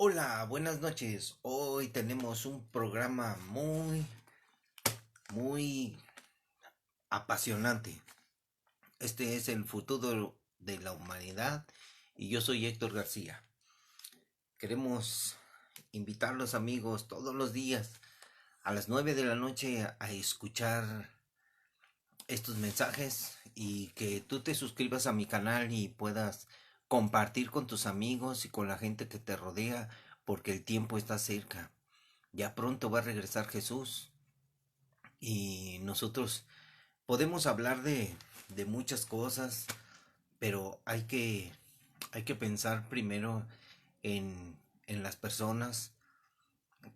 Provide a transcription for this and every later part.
Hola, buenas noches. Hoy tenemos un programa muy apasionante. Este es el futuro de la humanidad y yo soy Héctor García. Queremos invitar a los amigos todos los días a las 9 de la noche a escuchar estos mensajes y que tú te suscribas a mi canal y puedas compartir con tus amigos y con la gente que te rodea porque el tiempo está cerca. Ya pronto va a regresar Jesús y nosotros podemos hablar de muchas cosas, pero hay que pensar primero en las personas,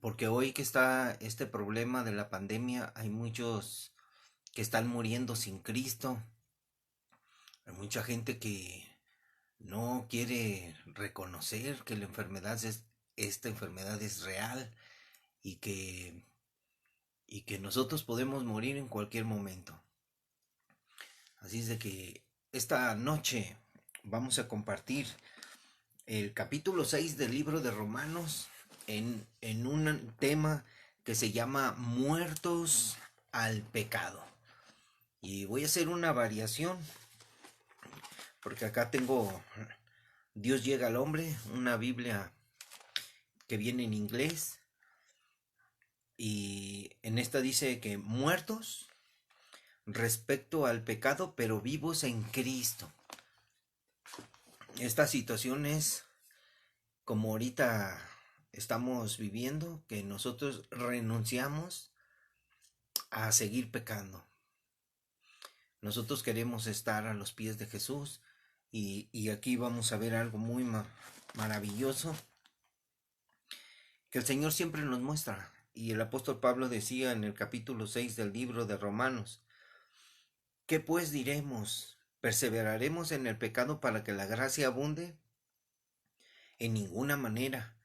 porque hoy que está este problema de la pandemia, hay muchos que están muriendo sin Cristo, hay mucha gente que no quiere reconocer que esta enfermedad es real y que nosotros podemos morir en cualquier momento. Así es de que esta noche vamos a compartir el capítulo 6 del libro de Romanos en un tema que se llama Muertos al pecado. Y voy a hacer una variación, porque acá tengo Dios llega al hombre, una Biblia que viene en inglés, y en esta dice que muertos respecto al pecado, pero vivos en Cristo. Esta situación es como ahorita estamos viviendo, que nosotros renunciamos a seguir pecando. Nosotros queremos estar a los pies de Jesús y aquí vamos a ver algo muy maravilloso que el Señor siempre nos muestra. Y el apóstol Pablo decía en el capítulo 6 del libro de Romanos, ¿qué pues diremos? ¿Perseveraremos en el pecado para que la gracia abunde? En ninguna manera,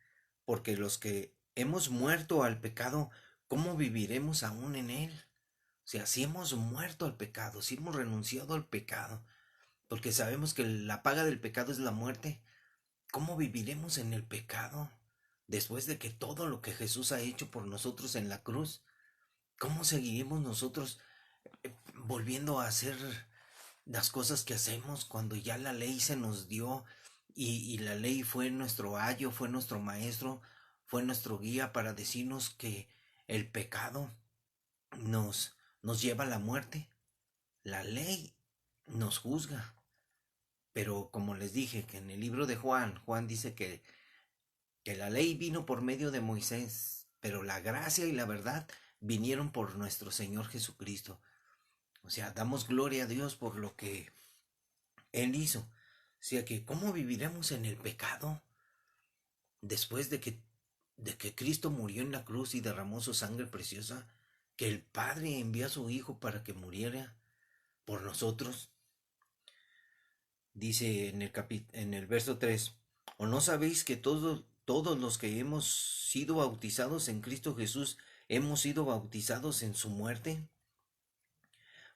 porque los que hemos muerto al pecado, ¿cómo viviremos aún en él? O sea, si hemos muerto al pecado, si hemos renunciado al pecado, porque sabemos que la paga del pecado es la muerte, ¿cómo viviremos en el pecado? Después de que todo lo que Jesús ha hecho por nosotros en la cruz, ¿cómo seguiremos nosotros volviendo a hacer las cosas que hacemos cuando ya la ley se nos dio y la ley fue nuestro ayo, fue nuestro maestro, fue nuestro guía para decirnos que el pecado nos lleva a la muerte? La ley nos juzga, pero como les dije que en el libro de Juan dice que la ley vino por medio de Moisés, pero la gracia y la verdad vinieron por nuestro Señor Jesucristo. O sea, damos gloria a Dios por lo que Él hizo. O sea que, ¿cómo viviremos en el pecado después de que Cristo murió en la cruz y derramó su sangre preciosa? Que el Padre envió a su Hijo para que muriera por nosotros. Dice en el verso 3: ¿o no sabéis que todos los que hemos sido bautizados en Cristo Jesús hemos sido bautizados en su muerte?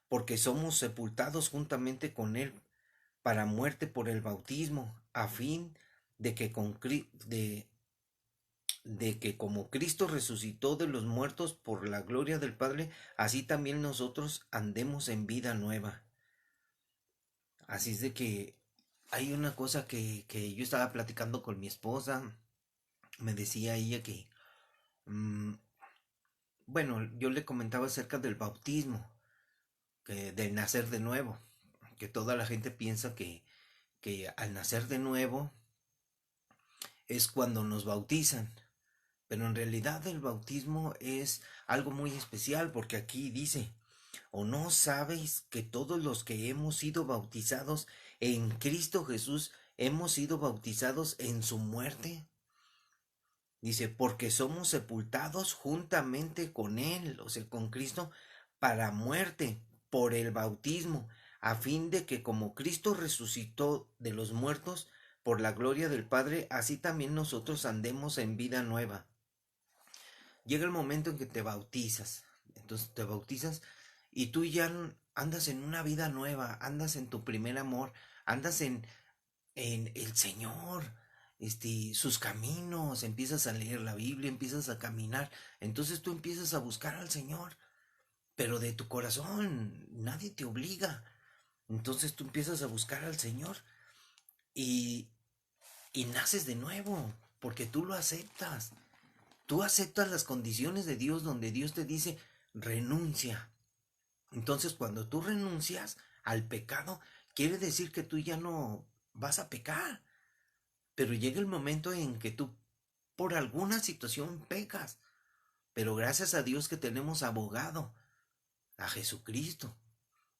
Porque somos sepultados juntamente con Él para muerte por el bautismo, a fin de que, de que como Cristo resucitó de los muertos por la gloria del Padre, así también nosotros andemos en vida nueva. Así es de que hay una cosa que yo estaba platicando con mi esposa. Me decía ella que, mm, bueno, yo le comentaba acerca del bautismo, del nacer de nuevo, que toda la gente piensa que al nacer de nuevo es cuando nos bautizan, pero en realidad el bautismo es algo muy especial porque aquí dice, ¿o no sabéis que todos los que hemos sido bautizados en Cristo Jesús hemos sido bautizados en su muerte? Dice, porque somos sepultados juntamente con Él, o sea, con Cristo, para muerte por el bautismo, a fin de que como Cristo resucitó de los muertos por la gloria del Padre, así también nosotros andemos en vida nueva. Llega el momento en que te bautizas, entonces te bautizas y tú ya andas en una vida nueva, andas en tu primer amor, andas en el Señor. sus caminos, empiezas a leer la Biblia, empiezas a caminar, entonces tú empiezas a buscar al Señor, pero de tu corazón, nadie te obliga. Entonces tú empiezas a buscar al Señor y, y naces de nuevo, porque tú lo aceptas. Tú aceptas las condiciones de Dios donde Dios te dice, renuncia. Entonces cuando tú renuncias al pecado, quiere decir que tú ya no vas a pecar. Pero llega el momento en que tú por alguna situación pecas. Pero gracias a Dios que tenemos abogado, a Jesucristo,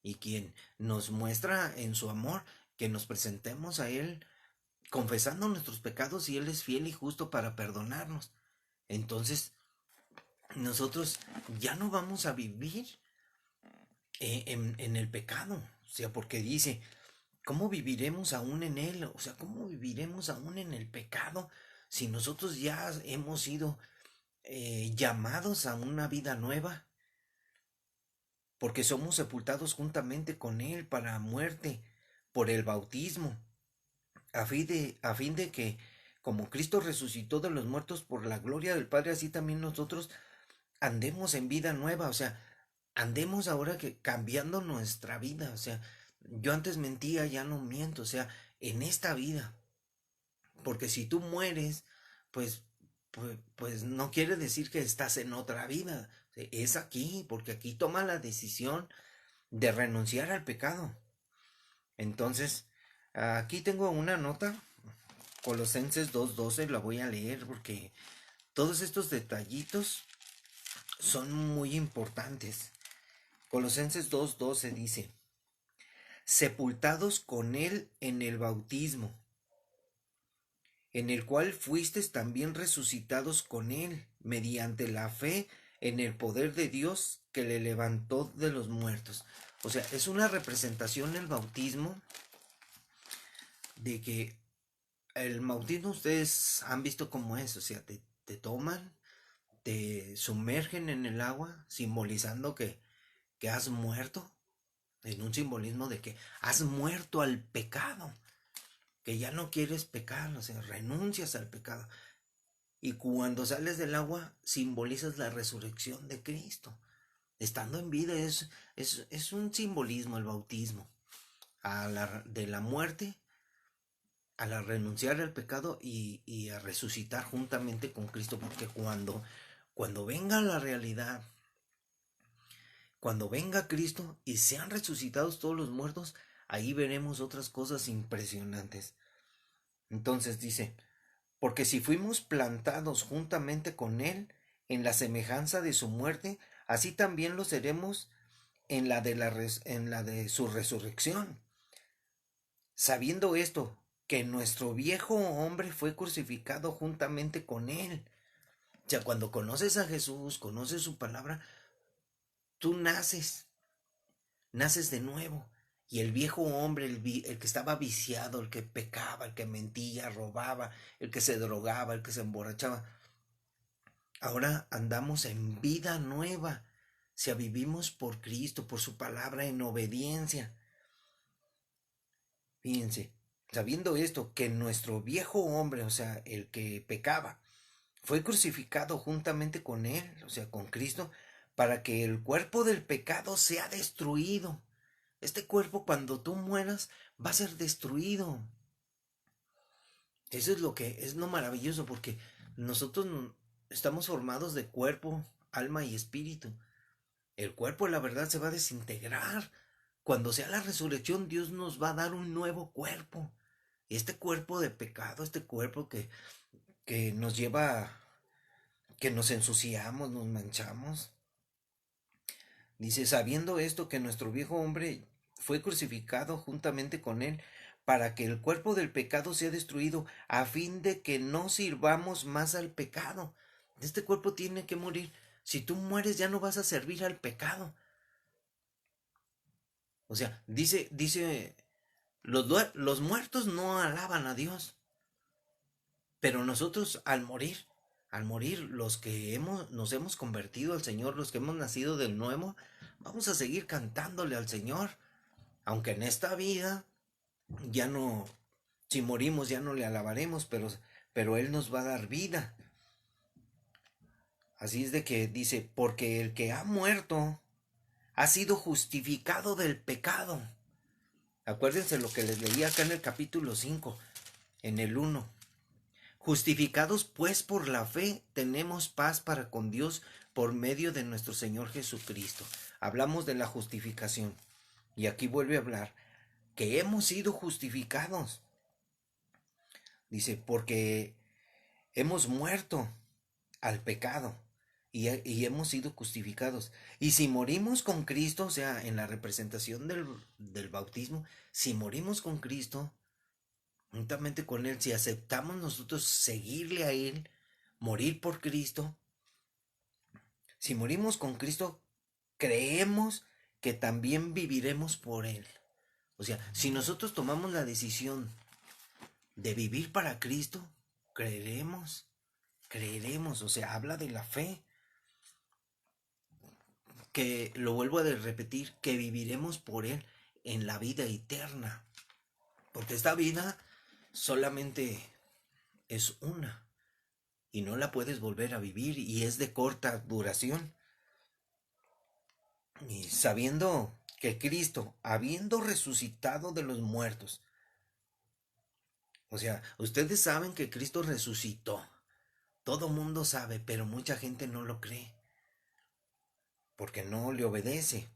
y quien nos muestra en su amor que nos presentemos a Él confesando nuestros pecados y Él es fiel y justo para perdonarnos. Entonces, nosotros ya no vamos a vivir en el pecado. O sea, porque dice, ¿cómo viviremos aún en él? O sea, ¿cómo viviremos aún en el pecado si nosotros ya hemos sido llamados a una vida nueva? Porque somos sepultados juntamente con él para muerte por el bautismo, a fin de que, como Cristo resucitó de los muertos por la gloria del Padre, así también nosotros andemos en vida nueva, o sea, andemos ahora que cambiando nuestra vida, o sea, yo antes mentía, ya no miento, o sea, en esta vida, porque si tú mueres, pues, pues no quiere decir que estás en otra vida, es aquí, porque aquí toma la decisión de renunciar al pecado. Entonces, aquí tengo una nota, Colosenses 2:12, la voy a leer porque todos estos detallitos son muy importantes. Colosenses 2:12 dice, sepultados con él en el bautismo, en el cual fuisteis también resucitados con él, mediante la fe en el poder de Dios que le levantó de los muertos. O sea, es una representación el bautismo de que el bautismo ustedes han visto cómo es, o sea, te toman, te sumergen en el agua, simbolizando que has muerto, en un simbolismo de que has muerto al pecado, que ya no quieres pecar, o sea, renuncias al pecado. Y cuando sales del agua, simbolizas la resurrección de Cristo. Estando en vida es un simbolismo el bautismo, de la muerte a la renunciar al pecado y a resucitar juntamente con Cristo, porque cuando venga la realidad, cuando venga Cristo y sean resucitados todos los muertos, ahí veremos otras cosas impresionantes. Entonces dice, porque si fuimos plantados juntamente con Él en la semejanza de su muerte, así también lo seremos en la de su resurrección. Sabiendo esto, que nuestro viejo hombre fue crucificado juntamente con Él. O sea, cuando conoces a Jesús, conoces su palabra, tú naces de nuevo. Y el viejo hombre, el que estaba viciado, el que pecaba, el que mentía, robaba, el que se drogaba, el que se emborrachaba, ahora andamos en vida nueva. O sea, vivimos por Cristo, por su palabra, en obediencia. Fíjense, sabiendo esto, que nuestro viejo hombre, o sea, el que pecaba, fue crucificado juntamente con él, o sea, con Cristo, para que el cuerpo del pecado sea destruido. Este cuerpo cuando tú mueras va a ser destruido. Eso es lo maravilloso, porque nosotros estamos formados de cuerpo, alma y espíritu. El cuerpo, la verdad, se va a desintegrar. Cuando sea la resurrección, Dios nos va a dar un nuevo cuerpo. Este cuerpo de pecado, este cuerpo que nos lleva, que nos ensuciamos, nos manchamos. Dice, sabiendo esto que nuestro viejo hombre fue crucificado juntamente con él, para que el cuerpo del pecado sea destruido, a fin de que no sirvamos más al pecado. Este cuerpo tiene que morir. Si tú mueres ya no vas a servir al pecado. O sea, dice, los muertos no alaban a Dios, pero nosotros al morir los que nos hemos convertido al Señor, los que hemos nacido del nuevo, vamos a seguir cantándole al Señor, aunque en esta vida ya no, si morimos ya no le alabaremos, pero Él nos va a dar vida. Así es de que dice, porque el que ha muerto ha sido justificado del pecado. Acuérdense lo que les leí acá en el capítulo 5, en el 1. Justificados pues por la fe, tenemos paz para con Dios por medio de nuestro Señor Jesucristo. Hablamos de la justificación. Y aquí vuelve a hablar que hemos sido justificados. Dice, porque hemos muerto al pecado y hemos sido justificados. Y si morimos con Cristo, o sea, en la representación del bautismo, si morimos con Cristo, juntamente con Él, si aceptamos nosotros seguirle a Él, morir por Cristo, si morimos con Cristo, creemos que también viviremos por Él. O sea, si nosotros tomamos la decisión de vivir para Cristo, creeremos, o sea, habla de la fe, que lo vuelvo a repetir, que viviremos por Él en la vida eterna, porque esta vida solamente es una y no la puedes volver a vivir y es de corta duración. Y sabiendo que Cristo, habiendo resucitado de los muertos, o sea, ustedes saben que Cristo resucitó, todo mundo sabe, pero mucha gente no lo cree, porque no le obedece.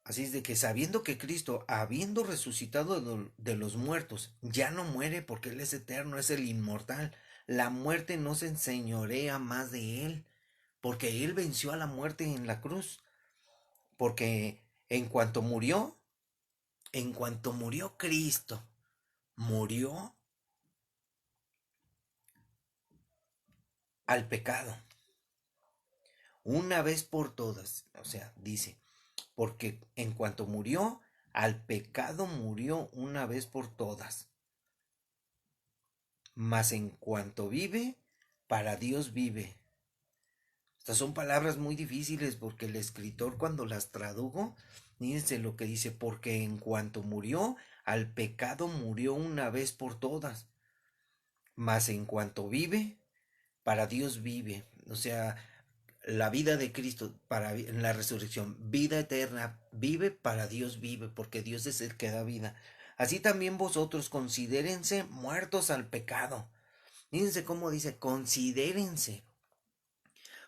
Así es de que sabiendo que Cristo, habiendo resucitado de los muertos, ya no muere porque Él es eterno, es el inmortal. La muerte no se enseñorea más de Él, porque Él venció a la muerte en la cruz. Porque en cuanto murió Cristo, murió al pecado, una vez por todas. O sea, dice, porque en cuanto murió, al pecado murió una vez por todas. Mas en cuanto vive, para Dios vive. Estas son palabras muy difíciles porque el escritor cuando las tradujo, fíjense lo que dice, porque en cuanto murió, al pecado murió una vez por todas. Mas en cuanto vive, para Dios vive. O sea, la vida de Cristo en la resurrección, vida eterna, vive para Dios vive, porque Dios es el que da vida. Así también vosotros considérense muertos al pecado. Fíjense cómo dice, considérense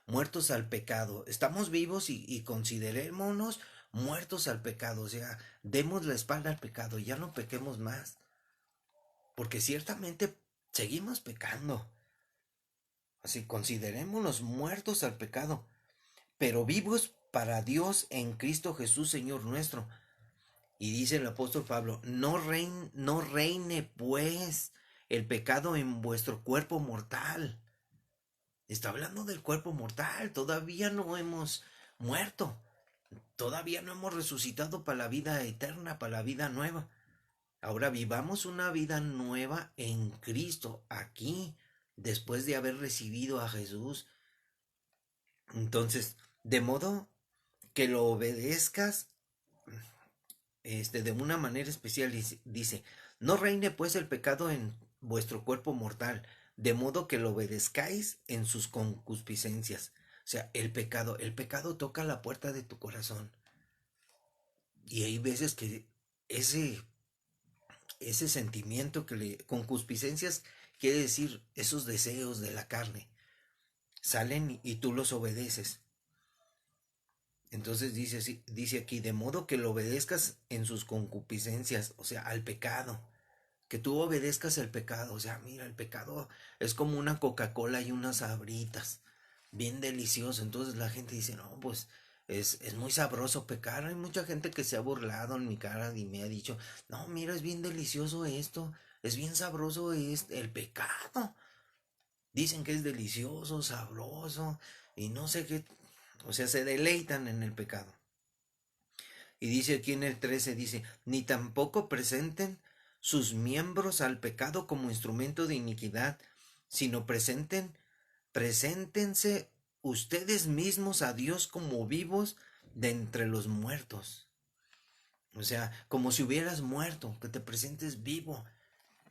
muertos al pecado. Estamos vivos y considerémonos muertos al pecado. O sea, demos la espalda al pecado, ya no pequemos más. Porque ciertamente seguimos pecando. Así, considerémonos muertos al pecado, pero vivos para Dios en Cristo Jesús, Señor nuestro. Y dice el apóstol Pablo, no reine pues el pecado en vuestro cuerpo mortal. Está hablando del cuerpo mortal, todavía no hemos muerto, todavía no hemos resucitado para la vida eterna, para la vida nueva. Ahora vivamos una vida nueva en Cristo, aquí, después de haber recibido a Jesús. Entonces, de modo que lo obedezcas de una manera especial, dice, no reine pues el pecado en vuestro cuerpo mortal, de modo que lo obedezcáis en sus concupiscencias. O sea, el pecado toca la puerta de tu corazón. Y hay veces que ese, ese sentimiento concupiscencias quiere decir esos deseos de la carne, salen y tú los obedeces. Entonces dice aquí, de modo que lo obedezcas en sus concupiscencias, o sea, al pecado, que tú obedezcas el pecado, o sea, mira, el pecado es como una Coca-Cola y unas Sabritas, bien delicioso. Entonces la gente dice, no, pues es muy sabroso pecar. Hay mucha gente que se ha burlado en mi cara y me ha dicho, no, mira, es bien delicioso esto, es bien sabroso el pecado. Dicen que es delicioso, sabroso y no sé qué, o sea, se deleitan en el pecado. Y dice aquí en el 13, dice, ni tampoco presenten sus miembros al pecado como instrumento de iniquidad, sino preséntense ustedes mismos a Dios como vivos de entre los muertos. O sea, como si hubieras muerto, que te presentes vivo.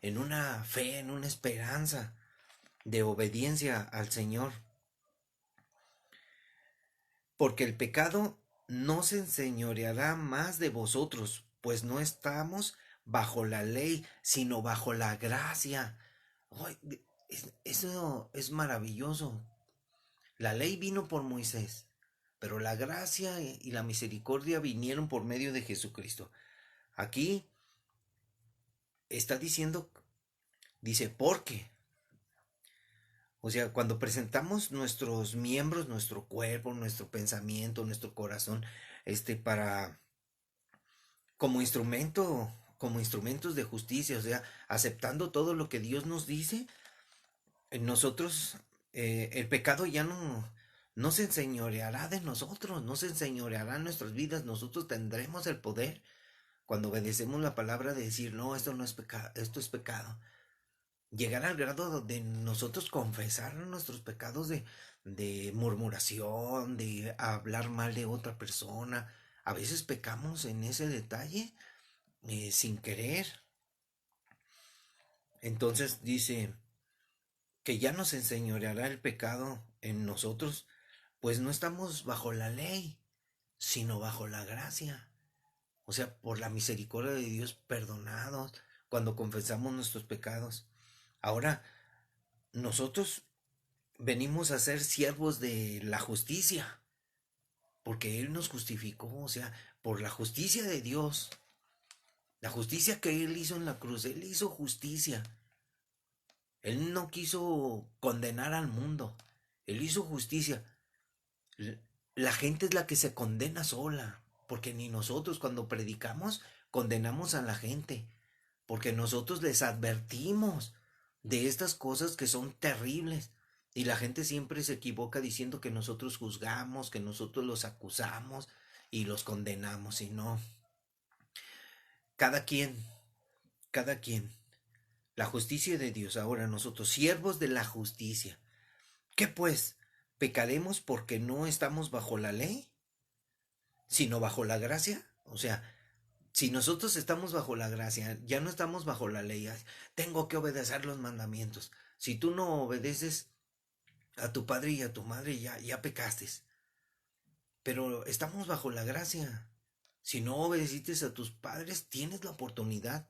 en una fe, en una esperanza de obediencia al Señor. Porque el pecado no se enseñoreará más de vosotros, pues no estamos bajo la ley, sino bajo la gracia. Ay, eso es maravilloso. La ley vino por Moisés, pero la gracia y la misericordia vinieron por medio de Jesucristo. Aquí está diciendo, dice, ¿por qué? O sea, cuando presentamos nuestros miembros, nuestro cuerpo, nuestro pensamiento, nuestro corazón, para como instrumentos de justicia, o sea, aceptando todo lo que Dios nos dice, nosotros, el pecado ya no se enseñoreará de nosotros, no se enseñoreará en nuestras vidas, nosotros tendremos el poder cuando obedecemos la palabra de decir, no, esto no es pecado, esto es pecado. Llegar al grado de nosotros confesar nuestros pecados de murmuración, de hablar mal de otra persona. A veces pecamos en ese detalle sin querer. Entonces dice que ya nos enseñoreará el pecado en nosotros, pues no estamos bajo la ley, sino bajo la gracia. O sea, por la misericordia de Dios perdonados cuando confesamos nuestros pecados. Ahora, nosotros venimos a ser siervos de la justicia, porque Él nos justificó, o sea, por la justicia de Dios, la justicia que Él hizo en la cruz, Él hizo justicia. Él no quiso condenar al mundo, Él hizo justicia. La gente es la que se condena sola, porque ni nosotros cuando predicamos condenamos a la gente, porque nosotros les advertimos de estas cosas que son terribles. Y la gente siempre se equivoca diciendo que nosotros juzgamos, que nosotros los acusamos y los condenamos, y no. Cada quien, cada quien. La justicia de Dios. Ahora nosotros, siervos de la justicia. ¿Qué pues? ¿Pecaremos porque no estamos bajo la ley, sino bajo la gracia? O sea, si nosotros estamos bajo la gracia, ya no estamos bajo la ley. Tengo que obedecer los mandamientos. Si tú no obedeces a tu padre y a tu madre, ya pecaste. Pero estamos bajo la gracia. Si no obedeciste a tus padres, tienes la oportunidad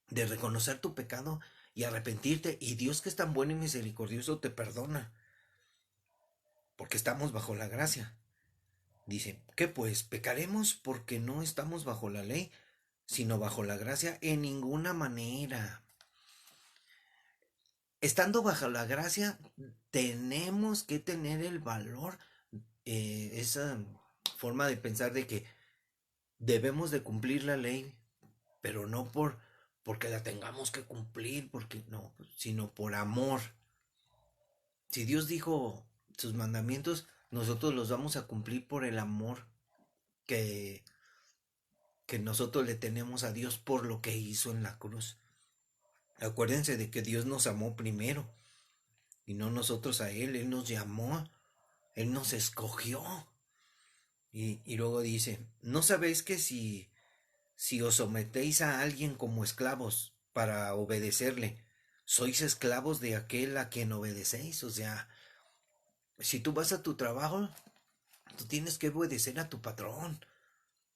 de reconocer tu pecado y arrepentirte. Y Dios, que es tan bueno y misericordioso, te perdona. Porque estamos bajo la gracia. Dice, ¿qué pues? ¿Pecaremos porque no estamos bajo la ley, sino bajo la gracia? En ninguna manera. Estando bajo la gracia, tenemos que tener el valor, esa forma de pensar de que debemos de cumplir la ley, pero no porque la tengamos que cumplir, porque no, sino por amor. Si Dios dijo sus mandamientos, nosotros los vamos a cumplir por el amor que, que nosotros le tenemos a Dios por lo que hizo en la cruz. Acuérdense de que Dios nos amó primero y no nosotros a Él. Él nos llamó, Él nos escogió. Y luego dice, ¿no sabéis que si os sometéis a alguien como esclavos para obedecerle, sois esclavos de aquel a quien obedecéis? O sea, si tú vas a tu trabajo, tú tienes que obedecer a tu patrón.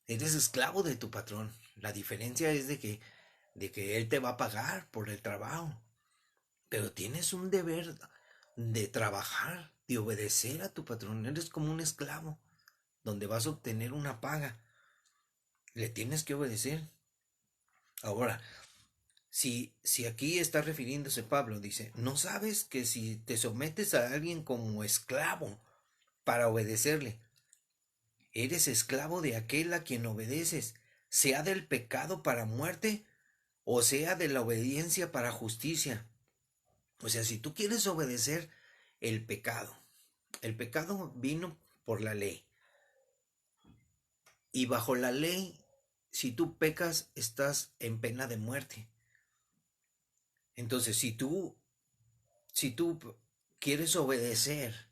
Eres esclavo de tu patrón. La diferencia es de que él te va a pagar por el trabajo. Pero tienes un deber de trabajar, de obedecer a tu patrón. Eres como un esclavo, donde vas a obtener una paga. Le tienes que obedecer. Ahora, si aquí está refiriéndose Pablo, dice, ¿no sabes que si te sometes a alguien como esclavo para obedecerle, eres esclavo de aquel a quien obedeces, sea del pecado para muerte o sea de la obediencia para justicia? O sea, si tú quieres obedecer el pecado, el pecado vino por la ley. Y bajo la ley, si tú pecas, estás en pena de muerte. Entonces, si tú quieres obedecer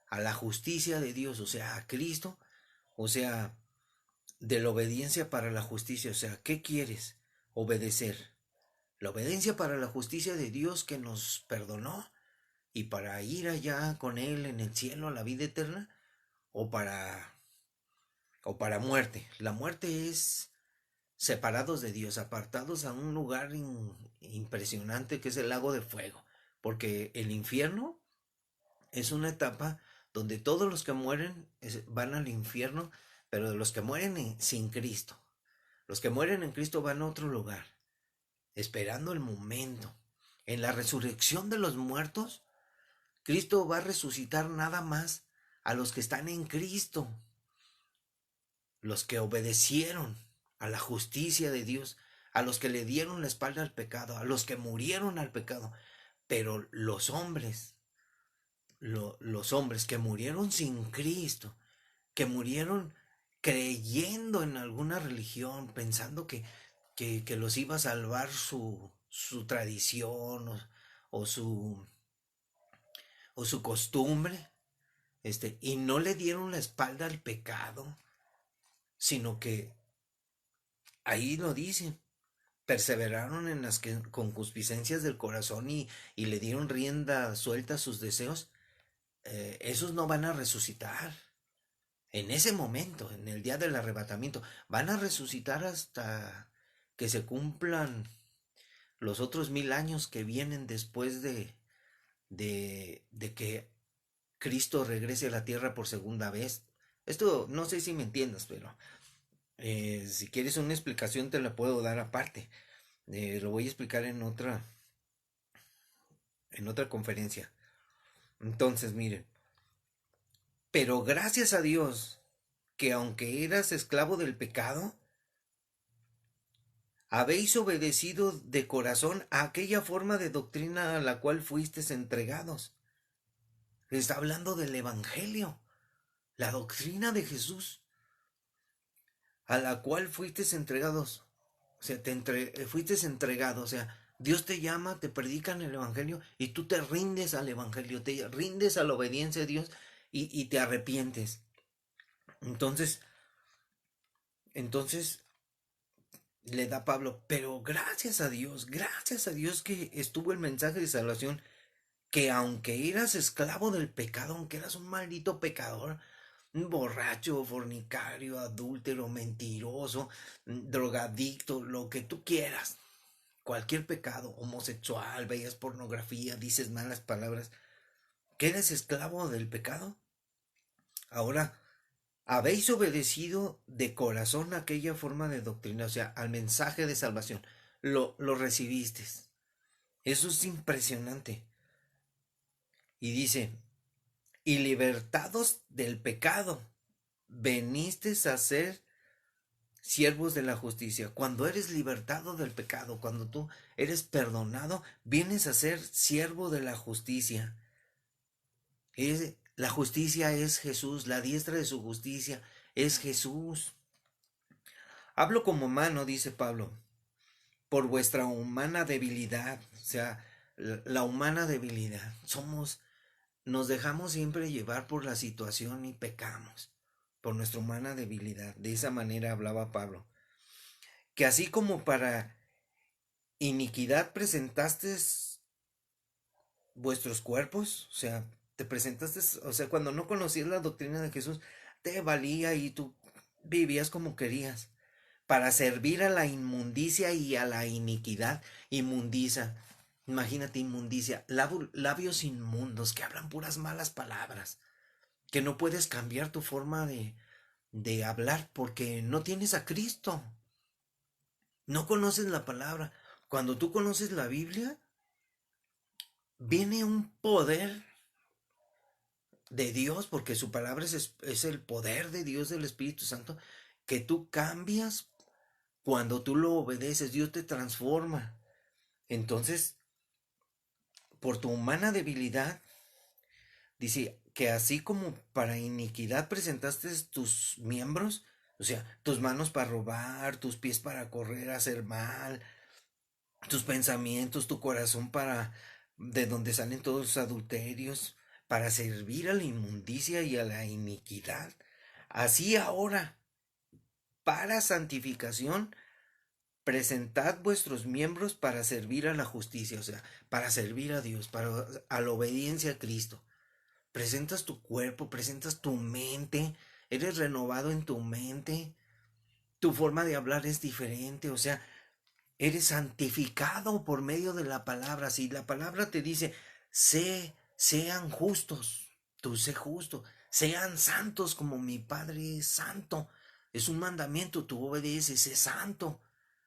a la justicia de Dios, o sea, a Cristo, o sea, de la obediencia para la justicia, o sea, ¿qué quieres? Obedecer La obediencia para la justicia de Dios que nos perdonó y para ir allá con Él en el cielo a la vida eterna, o para, o para muerte. La muerte es separados de Dios, apartados a un lugar impresionante que es el lago de fuego, porque el infierno es una etapa donde todos los que mueren van al infierno, pero de los que mueren sin Cristo. Los que mueren en Cristo van a otro lugar, esperando el momento. En la resurrección de los muertos, Cristo va a resucitar nada más a los que están en Cristo, los que obedecieron a la justicia de Dios, a los que le dieron la espalda al pecado, a los que murieron al pecado. Pero los hombres que murieron sin Cristo, que murieron creyendo en alguna religión, pensando que los iba a salvar su tradición o su, o su costumbre, y no le dieron la espalda al pecado, sino que ahí lo dice, perseveraron en las concupiscencias del corazón y le dieron rienda suelta a sus deseos. Esos no van a resucitar. En ese momento, en el día del arrebatamiento, van a resucitar hasta que se cumplan los otros 1000 años que vienen después de que Cristo regrese a la tierra por segunda vez. Esto no sé si me entiendas, pero si quieres una explicación te la puedo dar aparte. Lo voy a explicar en otra conferencia. Entonces, miren, pero gracias a Dios que aunque eras esclavo del pecado, habéis obedecido de corazón a aquella forma de doctrina a la cual fuisteis entregados. Está hablando del Evangelio, la doctrina de Jesús, a la cual fuisteis entregados. O sea, fuisteis entregado, o sea, Dios te llama, te predican el Evangelio y tú te rindes al Evangelio, te rindes a la obediencia de Dios y te arrepientes. Entonces, entonces le da Pablo, pero gracias a Dios que estuvo el mensaje de salvación, que aunque eras esclavo del pecado, aunque eras un maldito pecador, un borracho, fornicario, adúltero, mentiroso, drogadicto, lo que tú quieras, cualquier pecado, homosexual, veías pornografía, dices malas palabras, que eres esclavo del pecado, ahora habéis obedecido de corazón aquella forma de doctrina, o sea, al mensaje de salvación, lo recibiste. Eso es impresionante. Y dice, y libertados del pecado, veniste a ser siervos de la justicia. Cuando eres libertado del pecado, cuando tú eres perdonado, vienes a ser siervo de la justicia. La justicia es Jesús, la diestra de su justicia es Jesús. Hablo como humano, dice Pablo, por vuestra humana debilidad, o sea, la humana debilidad. Nos dejamos siempre llevar por la situación y pecamos por nuestra humana debilidad. De esa manera hablaba Pablo. Que así como para iniquidad presentasteis vuestros cuerpos, o sea, te presentaste, o sea, cuando no conocías la doctrina de Jesús, te valía y tú vivías como querías, para servir a la inmundicia y a la iniquidad. Inmundicia, imagínate, inmundicia, labios inmundos que hablan puras malas palabras, que no puedes cambiar tu forma de hablar porque no tienes a Cristo, no conoces la palabra. Cuando tú conoces la Biblia, viene un poder de Dios, porque su palabra es el poder de Dios, del Espíritu Santo, que tú cambias cuando tú lo obedeces. Dios te transforma. Entonces, por tu humana debilidad, dice que así como para iniquidad presentaste tus miembros, o sea, tus manos para robar, tus pies para correr, hacer mal, tus pensamientos, tu corazón para de donde salen todos los adulterios, para servir a la inmundicia y a la iniquidad. Así ahora, para santificación, presentad vuestros miembros para servir a la justicia, o sea, para servir a Dios, a la obediencia a Cristo. Presentas tu cuerpo, presentas tu mente, eres renovado en tu mente, tu forma de hablar es diferente, o sea, eres santificado por medio de la palabra. Si la palabra te dice, sean justos, tú sé justo, sean santos como mi Padre es santo. Es un mandamiento, tú obedeces, sé santo.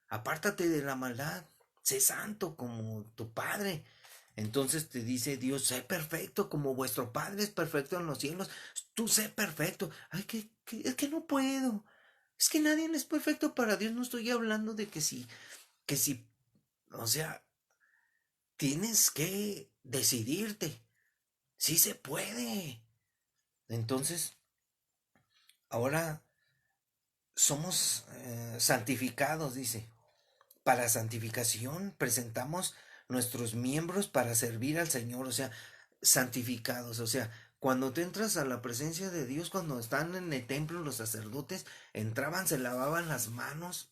Apártate de la maldad, sé santo como tu Padre. Entonces te dice Dios, sé perfecto como vuestro Padre es perfecto en los cielos. Tú sé perfecto. Ay, es que no puedo. Es que nadie es perfecto para Dios. No estoy hablando de que si, o sea, tienes que decidirte. Sí se puede. Entonces, ahora somos santificados, dice. Para santificación presentamos nuestros miembros para servir al Señor, o sea, santificados, o sea, cuando te entras a la presencia de Dios, cuando están en el templo los sacerdotes, entraban, se lavaban las manos,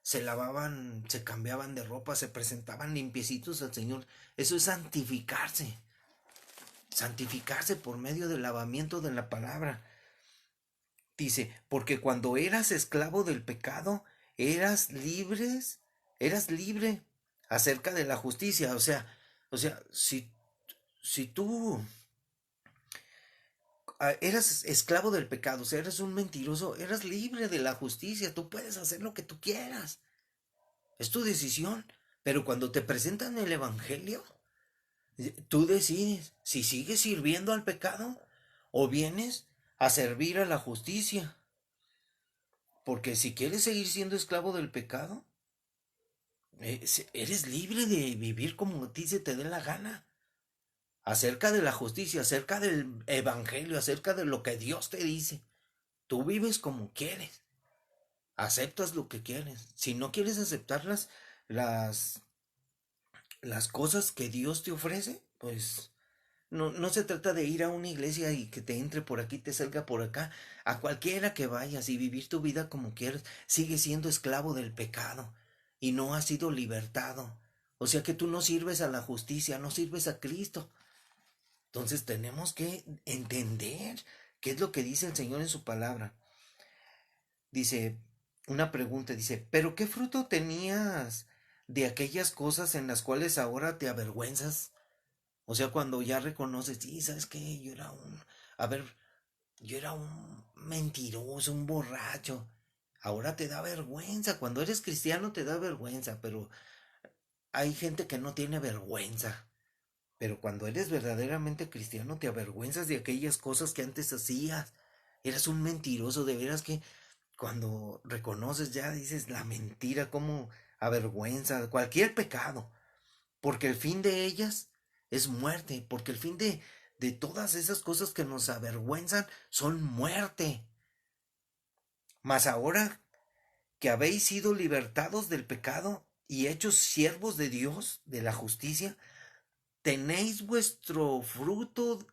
se lavaban, se cambiaban de ropa, se presentaban limpiecitos al Señor. Eso es santificarse, santificarse por medio del lavamiento de la palabra. Dice, porque cuando eras esclavo del pecado, eras libre acerca de la justicia. O sea, si tú eras esclavo del pecado, o sea, eres un mentiroso, eras libre de la justicia. Tú puedes hacer lo que tú quieras. Es tu decisión. Pero cuando te presentan el Evangelio, tú decides si sigues sirviendo al pecado o vienes a servir a la justicia. Porque si quieres seguir siendo esclavo del pecado, eres libre de vivir como a ti se te dé la gana. Acerca de la justicia, acerca del evangelio, acerca de lo que Dios te dice. Tú vives como quieres. Aceptas lo que quieres. Si no quieres aceptar las, las cosas que Dios te ofrece, pues no se trata de ir a una iglesia y que te entre por aquí, te salga por acá. A cualquiera que vayas y vivir tu vida como quieras, sigue siendo esclavo del pecado y no has sido libertado. O sea que tú no sirves a la justicia, no sirves a Cristo. Entonces tenemos que entender qué es lo que dice el Señor en su palabra. Dice, una pregunta, dice, ¿pero qué fruto tenías de aquellas cosas en las cuales ahora te avergüenzas? O sea, cuando ya reconoces, sí, ¿sabes qué? A ver, yo era un mentiroso, un borracho. Ahora te da vergüenza. Cuando eres cristiano te da vergüenza, pero hay gente que no tiene vergüenza. Pero cuando eres verdaderamente cristiano te avergüenzas de aquellas cosas que antes hacías. Eras un mentiroso, de veras que cuando reconoces ya dices la mentira como avergüenza cualquier pecado. Porque el fin de ellas es muerte, porque el fin de todas esas cosas que nos avergüenzan son muerte. Mas ahora que habéis sido libertados del pecado y hechos siervos de Dios, de la justicia, tenéis vuestro fruto,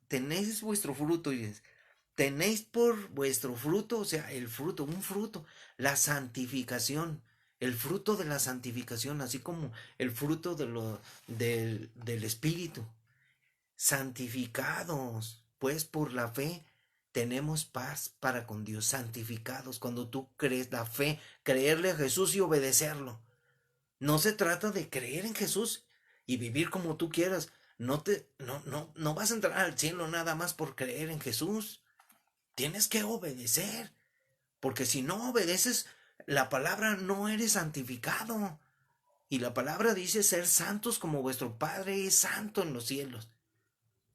tenéis vuestro fruto, y tenéis por vuestro fruto, o sea, el fruto, un fruto, la santificación, el fruto de la santificación, así como el fruto del Espíritu. Santificados, pues por la fe tenemos paz para con Dios, santificados. Cuando tú crees la fe, creerle a Jesús y obedecerlo. No se trata de creer en Jesús y vivir como tú quieras. No vas a entrar al cielo nada más por creer en Jesús. Tienes que obedecer, porque si no obedeces la palabra no eres santificado. Y la palabra dice ser santos como vuestro Padre es santo en los cielos.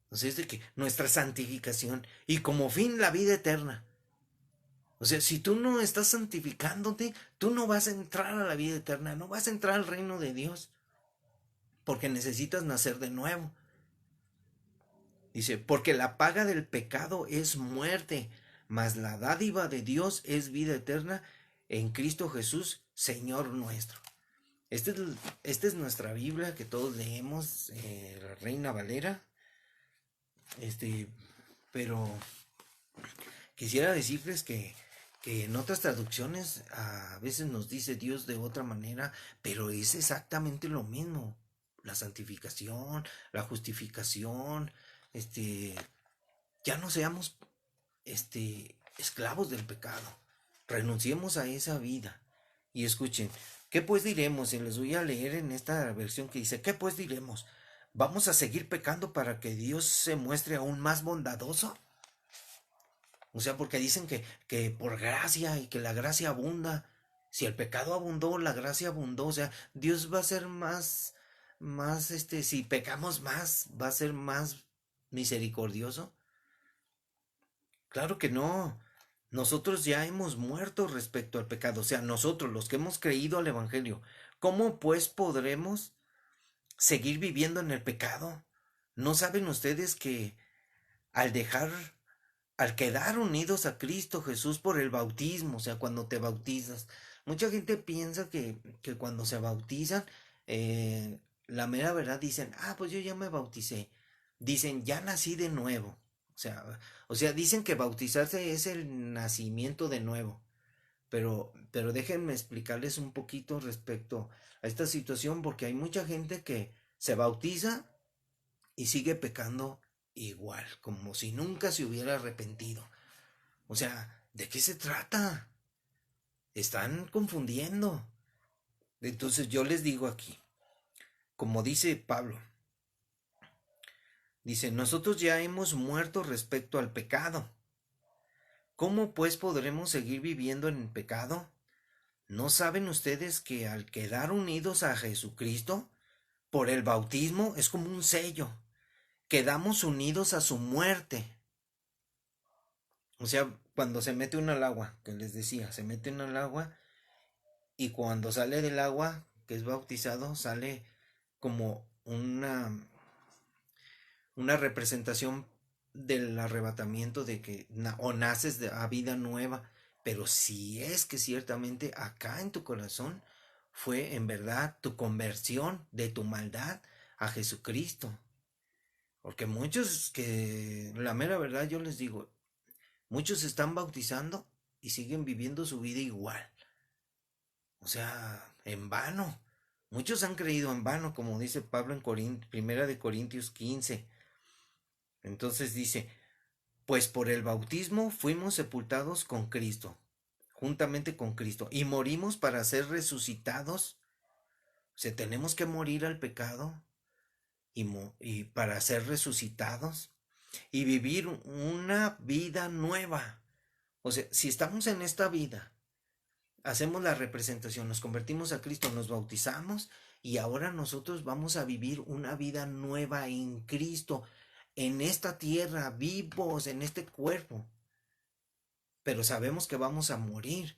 Entonces es de que nuestra santificación y como fin la vida eterna. O sea, si tú no estás santificándote, tú no vas a entrar a la vida eterna, no vas a entrar al reino de Dios, porque necesitas nacer de nuevo. Dice, porque la paga del pecado es muerte, mas la dádiva de Dios es vida eterna en Cristo Jesús, Señor nuestro. Esta es, esta es nuestra Biblia que todos leemos, la Reina Valera. Pero quisiera decirles que en otras traducciones a veces nos dice Dios de otra manera, pero es exactamente lo mismo. La santificación, la justificación, este, ya no seamos, esclavos del pecado. Renunciemos a esa vida. Y escuchen, ¿qué pues diremos? Y les voy a leer en esta versión que dice, ¿qué pues diremos? ¿Vamos a seguir pecando para que Dios se muestre aún más bondadoso? O sea, porque dicen que por gracia y que la gracia abunda. Si el pecado abundó, la gracia abundó. O sea, Dios va a ser si pecamos más, va a ser más misericordioso. Claro que no. Nosotros ya hemos muerto respecto al pecado. O sea, nosotros, los que hemos creído al Evangelio. ¿Cómo pues podremos seguir viviendo en el pecado? ¿No saben ustedes que al dejar al quedar unidos a Cristo Jesús por el bautismo, o sea, cuando te bautizas? Mucha gente piensa que cuando se bautizan, la mera verdad dicen, ah, pues yo ya me bauticé. Dicen, ya nací de nuevo. O sea, dicen que bautizarse es el nacimiento de nuevo. Pero déjenme explicarles un poquito respecto a esta situación, porque hay mucha gente que se bautiza y sigue pecando igual, como si nunca se hubiera arrepentido. O sea, ¿de qué se trata? Están confundiendo. Entonces yo les digo aquí, como dice Pablo, dice, nosotros ya hemos muerto respecto al pecado. ¿Cómo pues podremos seguir viviendo en el pecado? ¿No saben ustedes que al quedar unidos a Jesucristo, por el bautismo es como un sello? Quedamos unidos a su muerte. O sea, cuando se mete uno al agua, que les decía, se mete uno al agua y cuando sale del agua, que es bautizado, sale como una representación del arrebatamiento de que o naces a vida nueva. Pero si es que ciertamente acá en tu corazón fue en verdad tu conversión de tu maldad a Jesucristo. Porque muchos que, la mera verdad yo les digo, muchos se están bautizando y siguen viviendo su vida igual. O sea, en vano. Muchos han creído en vano, como dice Pablo en Primera de Corintios 15. Entonces dice, pues por el bautismo fuimos sepultados con Cristo, juntamente con Cristo, y morimos para ser resucitados. O sea, tenemos que morir al pecado y para ser resucitados y vivir una vida nueva. O sea, si estamos en esta vida, hacemos la representación, nos convertimos a Cristo, nos bautizamos y ahora nosotros vamos a vivir una vida nueva en Cristo, en esta tierra, vivos en este cuerpo. Pero sabemos que vamos a morir.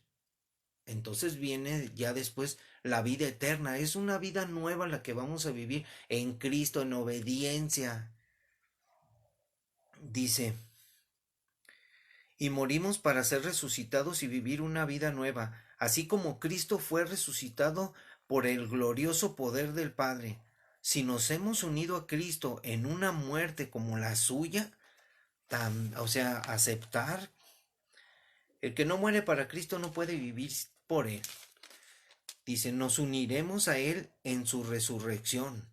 Entonces viene ya después la vida eterna. Es una vida nueva la que vamos a vivir en Cristo, en obediencia. Dice, y morimos para ser resucitados y vivir una vida nueva, así como Cristo fue resucitado por el glorioso poder del Padre. Si nos hemos unido a Cristo en una muerte como la suya, o sea, aceptar, el que no muere para Cristo no puede vivir por él. Dice, nos uniremos a él en su resurrección.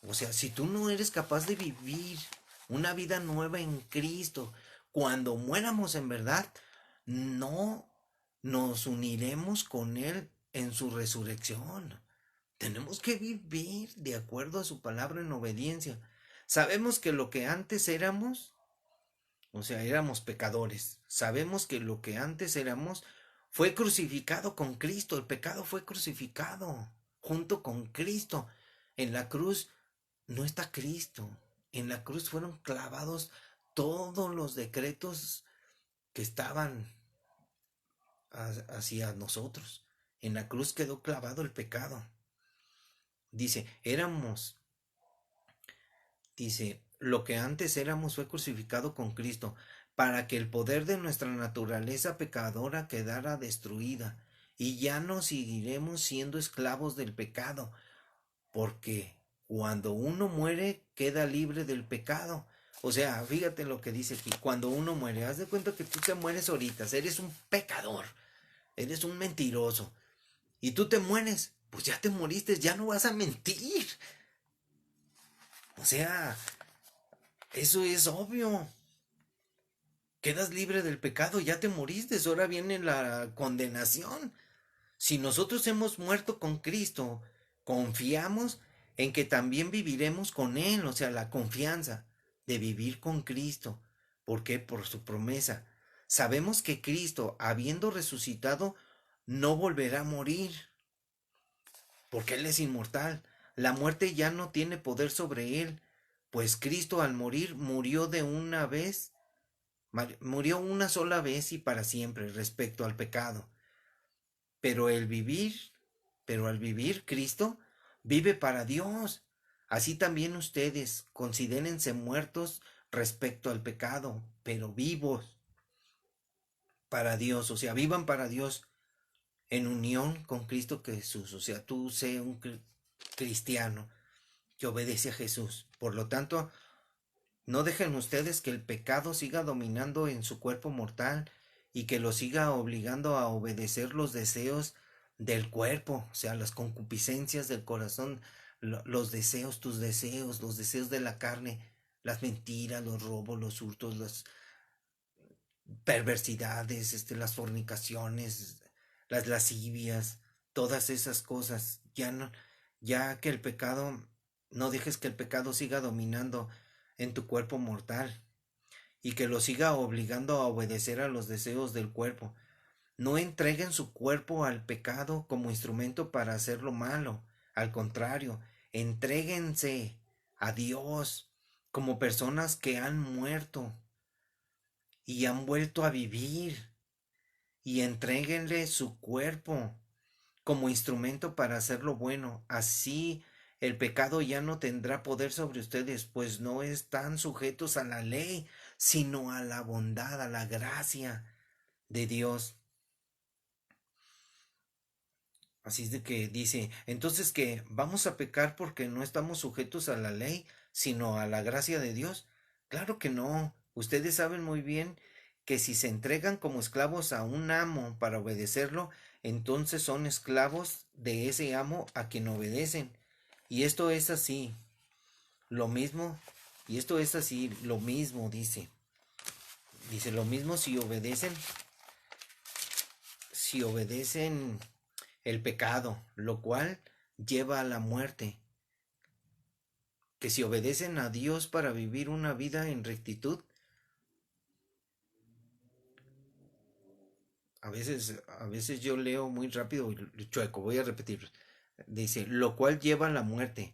O sea, si tú no eres capaz de vivir una vida nueva en Cristo, cuando muéramos en verdad, no nos uniremos con Él en su resurrección. Tenemos que vivir de acuerdo a su palabra en obediencia. Sabemos que lo que antes éramos, o sea, éramos pecadores. Sabemos que lo que antes éramos fue crucificado con Cristo. El pecado fue crucificado junto con Cristo. En la cruz no está Cristo. En la cruz fueron clavados todos los decretos que estaban hacia nosotros. En la cruz quedó clavado el pecado. Dice, lo que antes éramos fue crucificado con Cristo, para que el poder de nuestra naturaleza pecadora quedara destruida, y ya no seguiremos siendo esclavos del pecado, porque cuando uno muere queda libre del pecado. O sea, fíjate lo que dice aquí, cuando uno muere, haz de cuenta que tú te mueres ahorita, eres un pecador, eres un mentiroso, y tú te mueres, pues ya te moriste, ya no vas a mentir. O sea, eso es obvio. Quedas libre del pecado, ya te moriste, ahora viene la condenación. Si nosotros hemos muerto con Cristo, confiamos en que también viviremos con Él, o sea, la confianza de vivir con Cristo. ¿Por qué? Por su promesa. Sabemos que Cristo, habiendo resucitado, no volverá a morir, porque Él es inmortal. La muerte ya no tiene poder sobre Él, pues Cristo al morir murió de una vez, murió una sola vez y para siempre respecto al pecado. Pero el vivir, pero al vivir Cristo vive para Dios. Así también ustedes considérense muertos respecto al pecado, pero vivos para Dios, o sea, vivan para Dios en unión con Cristo Jesús, o sea, tú sé un cristiano que obedece a Jesús. Por lo tanto, no dejen ustedes que el pecado siga dominando en su cuerpo mortal y que lo siga obligando a obedecer los deseos del cuerpo, o sea, las concupiscencias del corazón, los deseos, tus deseos, los deseos de la carne, las mentiras, los robos, los hurtos, las perversidades, las fornicaciones, las lascivias, todas esas cosas. Ya no, ya que el pecado, no dejes que el pecado siga dominando en tu cuerpo mortal y que lo siga obligando a obedecer a los deseos del cuerpo. No entreguen su cuerpo al pecado como instrumento para hacer lo malo. Al contrario, entréguense a Dios como personas que han muerto y han vuelto a vivir, y entréguenle su cuerpo como instrumento para hacer lo bueno. Así el pecado ya no tendrá poder sobre ustedes, pues no están sujetos a la ley, sino a la bondad, a la gracia de Dios. Así es de que dice, entonces que vamos a pecar porque no estamos sujetos a la ley, sino a la gracia de Dios. Claro que no. Ustedes saben muy bien que si se entregan como esclavos a un amo para obedecerlo, entonces son esclavos de ese amo a quien obedecen. Y esto es así, lo mismo, y esto es así, lo mismo dice. Dice lo mismo si obedecen el pecado, lo cual lleva a la muerte, que si obedecen a Dios para vivir una vida en rectitud, a veces yo leo muy rápido y chueco, voy a repetir, dice, lo cual lleva a la muerte,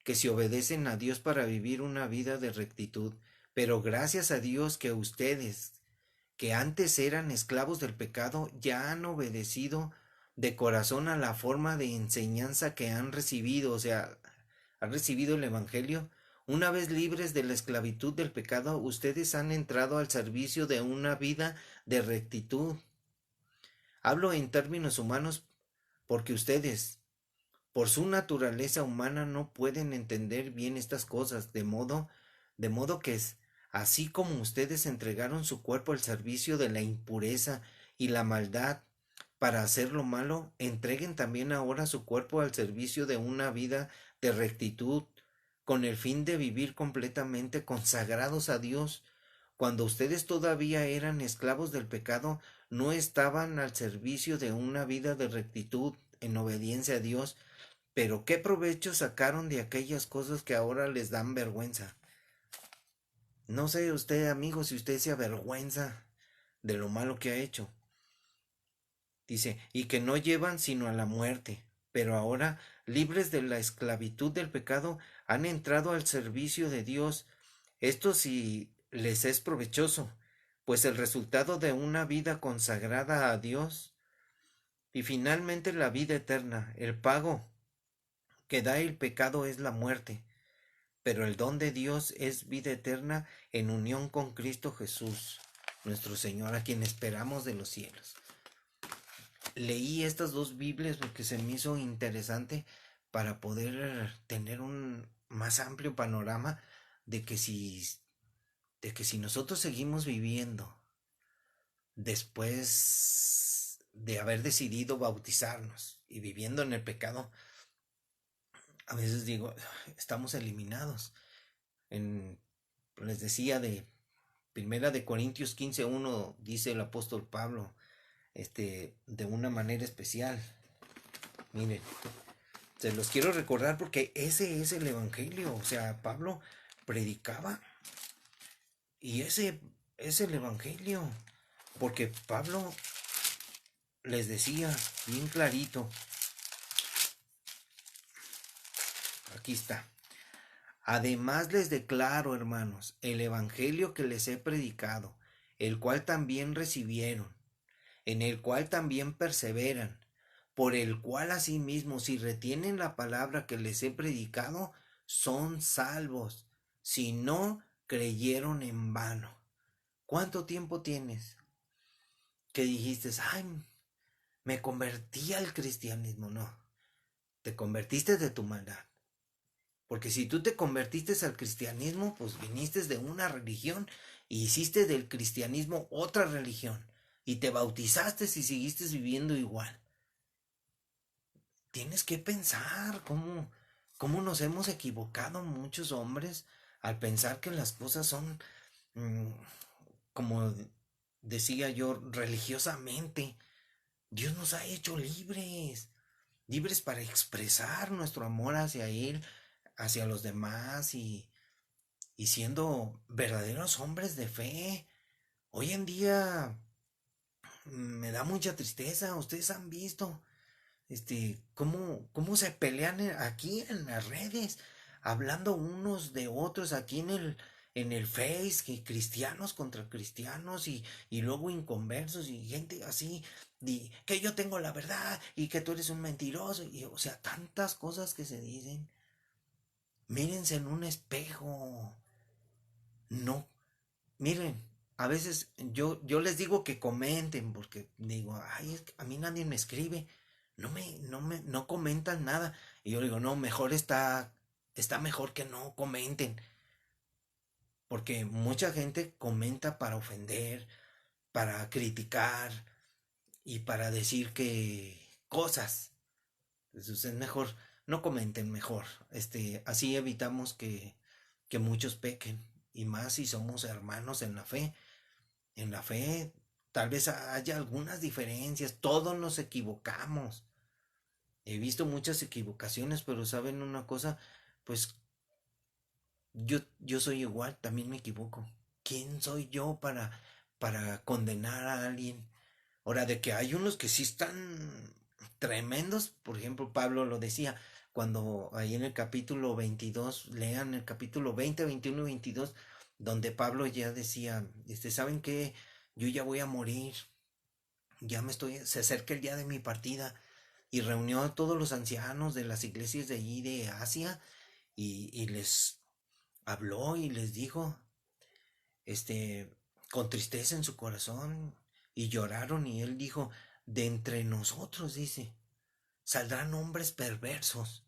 que si obedecen a Dios para vivir una vida de rectitud, pero gracias a Dios que ustedes, que antes eran esclavos del pecado, ya han obedecido de corazón a la forma de enseñanza que han recibido, o sea, han recibido el Evangelio. Una vez libres de la esclavitud del pecado, ustedes han entrado al servicio de una vida de rectitud. Hablo en términos humanos porque ustedes, por su naturaleza humana, no pueden entender bien estas cosas, de modo que es así como ustedes entregaron su cuerpo al servicio de la impureza y la maldad para hacer lo malo, entreguen también ahora su cuerpo al servicio de una vida de rectitud, con el fin de vivir completamente consagrados a Dios. Cuando ustedes todavía eran esclavos del pecado, no estaban al servicio de una vida de rectitud en obediencia a Dios, pero qué provecho sacaron de aquellas cosas que ahora les dan vergüenza. No sé usted, amigo, si usted se avergüenza de lo malo que ha hecho. Dice, y que no llevan sino a la muerte, pero ahora, libres de la esclavitud del pecado, han entrado al servicio de Dios. Esto sí les es provechoso, pues el resultado de una vida consagrada a Dios y finalmente la vida eterna, el pago que da el pecado es la muerte, pero el don de Dios es vida eterna en unión con Cristo Jesús, nuestro Señor, a quien esperamos de los cielos. Leí estas dos Biblias porque se me hizo interesante para poder tener un más amplio panorama de que si de que si nosotros seguimos viviendo después de haber decidido bautizarnos y viviendo en el pecado, a veces digo, estamos eliminados. En, les decía de Primera de Corintios 15:1 dice el apóstol Pablo, de una manera especial. Miren, se los quiero recordar porque ese es el evangelio. O sea, Pablo predicaba y ese es el evangelio. Porque Pablo les decía bien clarito, aquí está. Además les declaro, hermanos, el evangelio que les he predicado, el cual también recibieron, en el cual también perseveran, por el cual asimismo, si retienen la palabra que les he predicado, son salvos. Si no, creyeron en vano. ¿Cuánto tiempo tienes que dijiste, ay, me convertí al cristianismo? No, te convertiste de tu maldad. Porque si tú te convertiste al cristianismo, pues viniste de una religión y hiciste del cristianismo otra religión. Y te bautizaste y seguiste viviendo igual. Tienes que pensar cómo nos hemos equivocado muchos hombres al pensar que las cosas son, mm, como decía yo, religiosamente. Dios nos ha hecho libres, libres para expresar nuestro amor hacia Él, hacia los demás y siendo verdaderos hombres de fe. Hoy en día me da mucha tristeza, ustedes han visto cómo se pelean aquí en las redes, hablando unos de otros aquí en el Face, que cristianos contra cristianos y luego inconversos y gente así, que yo tengo la verdad y que tú eres un mentiroso, y o sea, tantas cosas que se dicen. Mírense en un espejo. No, miren, a veces yo les digo que comenten, porque digo, ay, es que a mí nadie me escribe, no comentan nada. Y yo digo, no, mejor está mejor que no comenten, porque mucha gente comenta para ofender, para criticar y para decir que cosas. Entonces es mejor, no comenten mejor. Así evitamos que muchos pequen, y más si somos hermanos en la fe. En la fe tal vez haya algunas diferencias, todos nos equivocamos. He visto muchas equivocaciones, pero saben una cosa, pues yo soy igual, también me equivoco. ¿Quién soy yo para condenar a alguien? Ahora, de que hay unos que sí están tremendos, por ejemplo, Pablo lo decía, cuando ahí en el capítulo 22 lean el capítulo 20, 21 y 22, donde Pablo ya decía, ¿saben qué? Yo ya voy a morir, se acerca el día de mi partida, y reunió a todos los ancianos de las iglesias de allí de Asia, y les habló y les dijo, este, con tristeza en su corazón, y lloraron, y él dijo, de entre nosotros, dice, saldrán hombres perversos,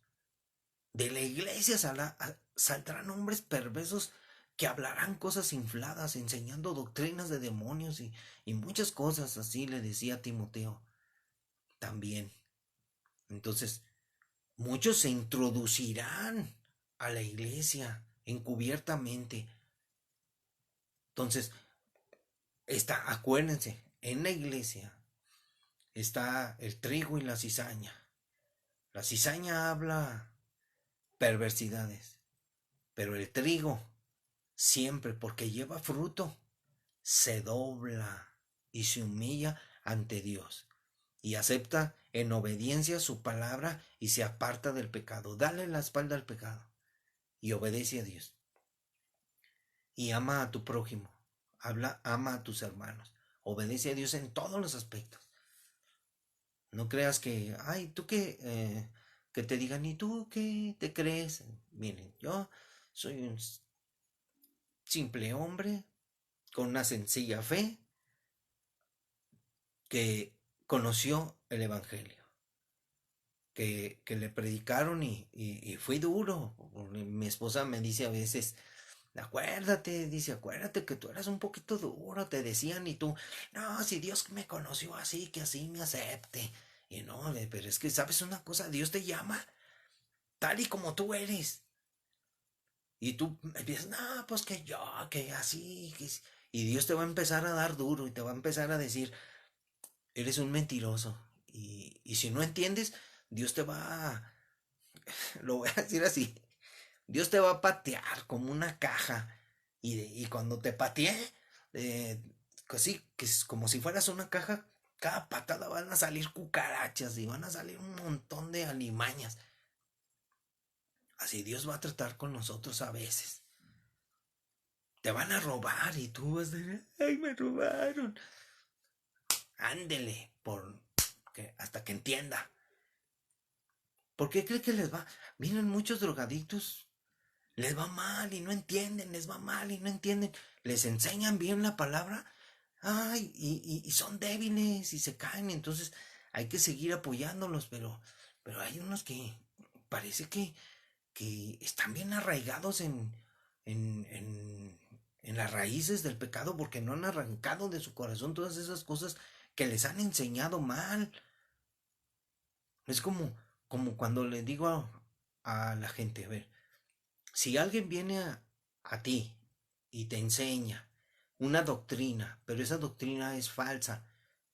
de la iglesia saldrán hombres perversos que hablarán cosas infladas, enseñando doctrinas de demonios y muchas cosas así, le decía a Timoteo también. Entonces, muchos se introducirán a la iglesia encubiertamente. Entonces, acuérdense, en la iglesia está el trigo y la cizaña. La cizaña habla perversidades, pero el trigo siempre, porque lleva fruto, se dobla y se humilla ante Dios y acepta en obediencia su palabra y se aparta del pecado. Dale la espalda al pecado y obedece a Dios y ama a tu prójimo. Ama a tus hermanos. Obedece a Dios en todos los aspectos. No creas que, ay, tú que te digan, ¿y tú qué te crees? Miren, yo soy un simple hombre con una sencilla fe que conoció el Evangelio, que le predicaron y fui duro. Mi esposa me dice a veces, Acuérdate, dice, acuérdate que tú eras un poquito duro, te decían y tú, no, si Dios me conoció así, que así me acepte. Y no, pero es que sabes una cosa, Dios te llama tal y como tú eres. Y tú empiezas, no, pues que yo, que así, que... Y Dios te va a empezar a dar duro y te va a empezar a decir, eres un mentiroso. Y si no entiendes, Dios te va a, lo voy a decir así, Dios te va a patear como una caja. Y cuando te patee, así, que es como si fueras una caja, cada patada van a salir cucarachas y van a salir un montón de alimañas. Así Dios va a tratar con nosotros a veces. Te van a robar y tú vas a decir, ay, me robaron. Ándele, hasta que entienda. ¿Por qué cree que les va? Vienen muchos drogadictos, les va mal y no entienden, les va mal y no entienden. Les enseñan bien la palabra, ay, y son débiles y se caen. Entonces hay que seguir apoyándolos, pero hay unos que parece que están bien arraigados en, en, en las raíces del pecado porque no han arrancado de su corazón todas esas cosas que les han enseñado mal. Es como cuando le digo a la gente, a ver, si alguien viene a ti y te enseña una doctrina, pero esa doctrina es falsa,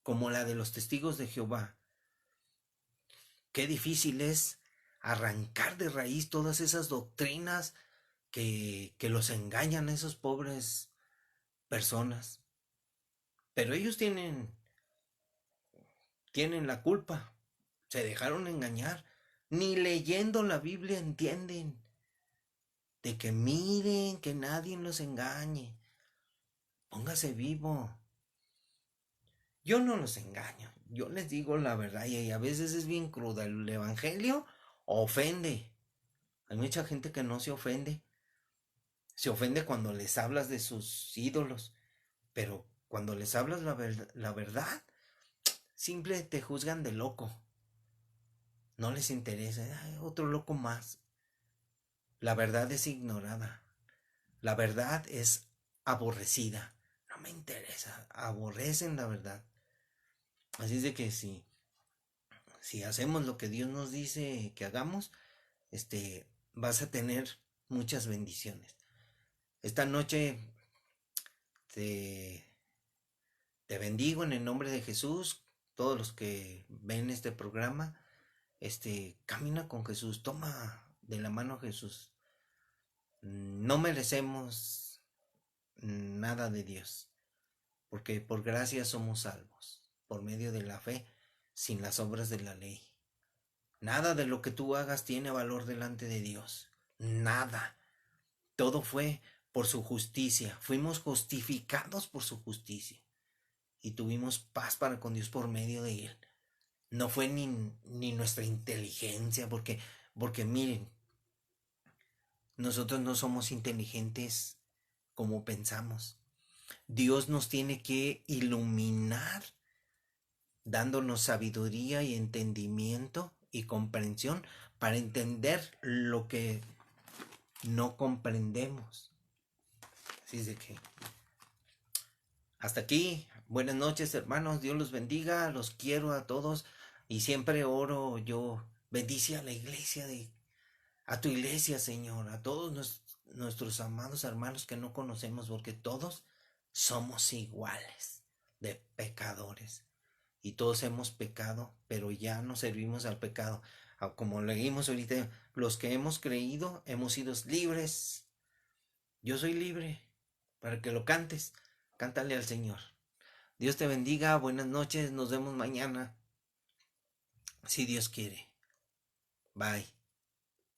como la de los testigos de Jehová, qué difícil es arrancar de raíz todas esas doctrinas que los engañan a esos pobres personas. Pero ellos tienen la culpa, se dejaron engañar, ni leyendo la Biblia entienden de que miren, que nadie los engañe. Póngase vivo. Yo no los engaño. Yo les digo la verdad y a veces es bien cruda. El evangelio ofende. Hay mucha gente que no se ofende. Se ofende cuando les hablas de sus ídolos. Pero cuando les hablas la verdad, simple te juzgan de loco. No les interesa. Ay, otro loco más. La verdad es ignorada. La verdad es aborrecida. No me interesa. Aborrecen la verdad. Así es de que si hacemos lo que Dios nos dice que hagamos, vas a tener muchas bendiciones. Esta noche te, te bendigo en el nombre de Jesús. Todos los que ven este programa, camina con Jesús, toma de la mano a Jesús. No merecemos nada de Dios, porque por gracia somos salvos, por medio de la fe, sin las obras de la ley. Nada de lo que tú hagas tiene valor delante de Dios. Nada. Todo fue por su justicia. Fuimos justificados por su justicia. Y tuvimos paz para con Dios por medio de Él. No fue ni nuestra inteligencia, porque miren, nosotros no somos inteligentes como pensamos. Dios nos tiene que iluminar, dándonos sabiduría y entendimiento y comprensión para entender lo que no comprendemos. Así es de que hasta aquí. Buenas noches, hermanos. Dios los bendiga. Los quiero a todos. Y siempre oro yo. Bendice a la iglesia a tu iglesia, Señor. A todos nuestros amados hermanos que no conocemos, porque todos somos iguales de pecadores. Y todos hemos pecado, pero ya no servimos al pecado. Como leímos ahorita, los que hemos creído hemos sido libres. Yo soy libre para que lo cantes. Cántale al Señor. Dios te bendiga. Buenas noches. Nos vemos mañana. Si Dios quiere. Bye.